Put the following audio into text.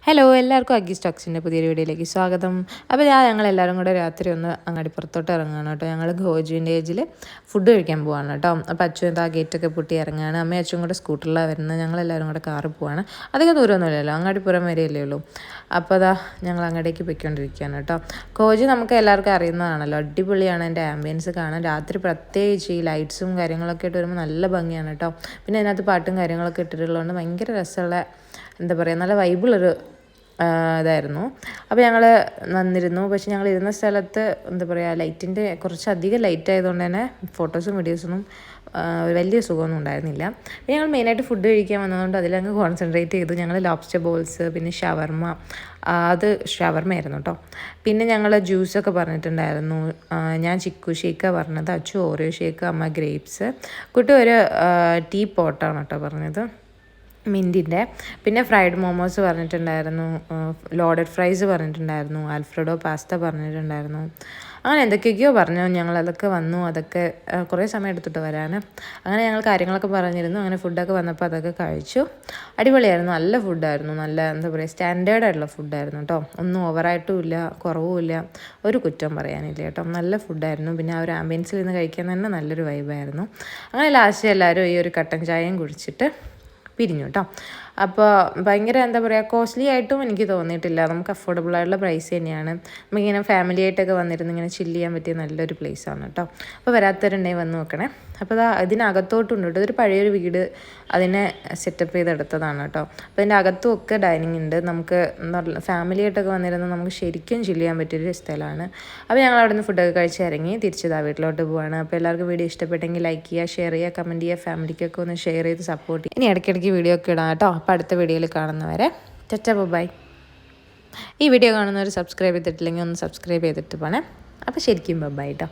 Hello എല്ലാവർക്കും അഗ്ഗി സ്റ്റോക്സിൻ്റെ പുതിയൊരു വീഡിയോയിലേക്ക് സ്വാഗതം. അപ്പോൾ ഞങ്ങളെല്ലാവരും കൂടെ രാത്രി ഒന്ന് അങ്ങാടി പുറത്തോട്ട് ഇറങ്ങുകയാണ് കേട്ടോ. ഞങ്ങൾ ഗോജുവിൻ്റെ ഏജിൽ ഫുഡ് കഴിക്കാൻ പോവാണ് കേട്ടോ. അപ്പോൾ അച്ഛൻ ആ ഗേറ്റൊക്കെ പൊട്ടി ഇറങ്ങുകയാണ്. അമ്മയും അച്ഛനും കൂടെ സ്കൂട്ടറിലാണ് വരുന്നത്. ഞങ്ങളെല്ലാവരും കൂടെ കാറിൽ പോവാണ്. അധികം ദൂരമൊന്നുമില്ലല്ലോ, അങ്ങാടിപ്പുറം വരെയല്ലേ ഉള്ളൂ. അപ്പോൾ ഞങ്ങൾ അങ്ങോട്ടേക്ക് പോയിക്കൊണ്ടിരിക്കുകയാണ് കേട്ടോ. ഗോജു നമുക്ക് എല്ലാവർക്കും അറിയുന്നതാണല്ലോ, അടിപൊളിയാണ് എൻ്റെ ആംബിയൻസ് കാണാൻ. രാത്രി പ്രത്യേകിച്ച് ഈ ലൈറ്റ്സും കാര്യങ്ങളൊക്കെ ഇട്ട് വരുമ്പോൾ നല്ല ഭംഗിയാണ് കേട്ടോ. പിന്നെ അതിനകത്ത് പാട്ടും കാര്യങ്ങളൊക്കെ ഇട്ടിട്ടുള്ളതുകൊണ്ട് ഭയങ്കര രസമുള്ള, എന്താ പറയുക, നല്ല വൈബിളൊരു ഇതായിരുന്നു. അപ്പോൾ ഞങ്ങൾ വന്നിരുന്നു. പക്ഷെ ഞങ്ങൾ ഇരുന്ന സ്ഥലത്ത് എന്താ പറയുക, ലൈറ്റിൻ്റെ കുറച്ചധികം ലൈറ്റ് ആയതുകൊണ്ട് തന്നെ ഫോട്ടോസും വീഡിയോസൊന്നും വലിയ സുഖമൊന്നും ഉണ്ടായിരുന്നില്ല. പിന്നെ ഞങ്ങൾ മെയിനായിട്ട് ഫുഡ് കഴിക്കാൻ വന്നതുകൊണ്ട് അതിലങ്ങ് കോൺസെൻട്രേറ്റ് ചെയ്തു. ഞങ്ങൾ ലോബ്സ്റ്റർ ബോൾസ്, പിന്നെ ഷവർമ, അത് ഷവർമയായിരുന്നു കേട്ടോ. പിന്നെ ഞങ്ങൾ ജ്യൂസൊക്കെ പറഞ്ഞിട്ടുണ്ടായിരുന്നു. ഞാൻ ചിക്കു ഷേക്കാണ് പറഞ്ഞത്, അച്ചു ഓറിയോ ഷേക്ക്, അമ്മ ഗ്രേപ്സ്, കുട്ടി ഒരു ടീ പോട്ടാണ് കേട്ടോ പറഞ്ഞത്, മിൻറ്റിൻ്റെ. പിന്നെ ഫ്രൈഡ് മോമോസ് പറഞ്ഞിട്ടുണ്ടായിരുന്നു, ലോഡഡ് ഫ്രൈസ് പറഞ്ഞിട്ടുണ്ടായിരുന്നു, ആൽഫ്രഡോ പാസ്ത പറഞ്ഞിട്ടുണ്ടായിരുന്നു. അങ്ങനെ എന്തൊക്കെയൊക്കെയോ പറഞ്ഞു. ഞങ്ങളതൊക്കെ വന്നു. അതൊക്കെ കുറേ സമയം എടുത്തിട്ട് വരാൻ. അങ്ങനെ ഞങ്ങൾ കാര്യങ്ങളൊക്കെ പറഞ്ഞിരുന്നു. അങ്ങനെ ഫുഡൊക്കെ വന്നപ്പോൾ അതൊക്കെ കഴിച്ചു. അടിപൊളിയായിരുന്നു, നല്ല ഫുഡായിരുന്നു. നല്ല, എന്താ പറയുക, സ്റ്റാൻഡേർഡ് ആയിട്ടുള്ള ഫുഡായിരുന്നു കേട്ടോ. ഒന്നും ഓവറായിട്ടും ഇല്ല, കുറവുമില്ല, ഒരു കുറ്റം പറയാനില്ല കേട്ടോ. നല്ല ഫുഡായിരുന്നു. പിന്നെ ആ ഒരു ആംബിയൻസിൽ നിന്ന് കഴിക്കാൻ തന്നെ നല്ലൊരു വൈബായിരുന്നു. അങ്ങനെ ലാസ്റ്റ് എല്ലാവരും ഈ ഒരു കട്ടൻ ചായയും കുടിച്ചിട്ട് പിരിഞ്ഞു കേട്ടോ. അപ്പോൾ ഭയങ്കര, എന്താ പറയുക, കോസ്റ്റ്ലി ആയിട്ടും എനിക്ക് തോന്നിയിട്ടില്ല. നമുക്ക് അഫോർഡബിൾ ആയിട്ടുള്ള പ്രൈസ് തന്നെയാണ്. നമുക്കിങ്ങനെ ഫാമിലി ആയിട്ടൊക്കെ വന്നിരുന്ന് ഇങ്ങനെ ചില്ല് ചെയ്യാൻ പറ്റിയ നല്ലൊരു പ്ലേസാണ് കേട്ടോ. അപ്പോൾ വരാത്തവരുണ്ടെങ്കിൽ വന്ന് നോക്കണേ. അപ്പോൾ ഇതിനകത്തോട്ടുണ്ട് കേട്ടോ. ഇതൊരു പഴയൊരു വീട്, അതിനെ സെറ്റപ്പ് ചെയ്തെടുത്തതാണ് കേട്ടോ. അപ്പോൾ അതിൻ്റെ അകത്തും ഒക്കെ ഡൈനിങ് ഉണ്ട്. നമുക്ക് എന്താ പറയുക, ഫാമിലി ആയിട്ടൊക്കെ വന്നിരുന്ന് നമുക്ക് ശരിക്കും ചില്ല് ചെയ്യാൻ പറ്റിയൊരു സ്ഥലമാണ്. അപ്പോൾ ഞങ്ങൾ അവിടെ നിന്ന് ഫുഡൊക്കെ കഴിച്ച് ഇറങ്ങി തിരിച്ചതാ വീട്ടിലോട്ട് പോവാണ്. അപ്പോൾ എല്ലാവർക്കും വീഡിയോ ഇഷ്ടപ്പെട്ടെങ്കിൽ ലൈക്ക് ചെയ്യുക, ഷെയർ ചെയ്യുക, കമൻറ്റ് ചെയ്യുക, ഫാമിലിക്കൊക്കെ ഒന്ന് ഷെയർ ചെയ്ത് സപ്പോർട്ട് ചെയ്യുക. ഇനി ഇടയ്ക്കിടയ്ക്ക് വീഡിയോ ഒക്കെ ഇടാം കേട്ടോ. അപ്പോൾ അടുത്ത വീഡിയോയിൽ കാണുന്നവരെ ടറ്റ ബൈ. ഈ വീഡിയോ കാണുന്നവർ സബ്സ്ക്രൈബ് ചെയ്തിട്ടില്ലെങ്കിൽ ഒന്ന് സബ്സ്ക്രൈബ് ചെയ്തിട്ട് പോണേ. അപ്പോൾ ശരിക്കും ബൈ കേട്ടോ.